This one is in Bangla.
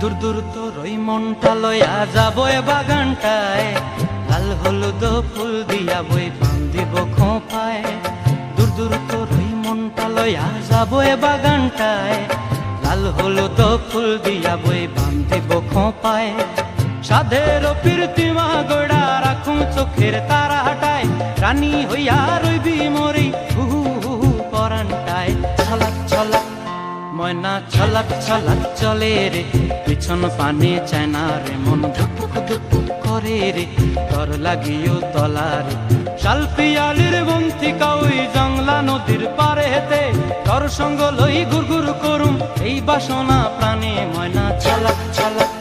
দূর দূর তোর ওই মনটা লয়া যাবো এ বাগানটায়, লাল হলুদ ফুল দিয়া বই বান্ধিব খোঁপায়। দূর দূর তোর ওই মনটা লয়া যাবো এ বাগানটায়, লাল হলুদ ফুল দিয়া বই বান্ধিব খোঁপায়। সাধের প্রীতিমা গড়া রাখুন চোখের তারা হাটায়, রানী হইয়া রইবি মরি হুহু হুহু পরানটায়। ছলাক ছলাক ময়না ছলাক ছলাক চলে রে, পিছন পানে চায় না রে, মন ধুপুক ধুপুক করে রে, তর লাগিও তলার। শাল পিয়ালির বন্তিকা ওই জংলা নদীর পারে হেতে, তর সঙ্গ লই ঘুর ঘুর করুম এই বাসনা প্রাণে। ময়না ছলাক ছলাক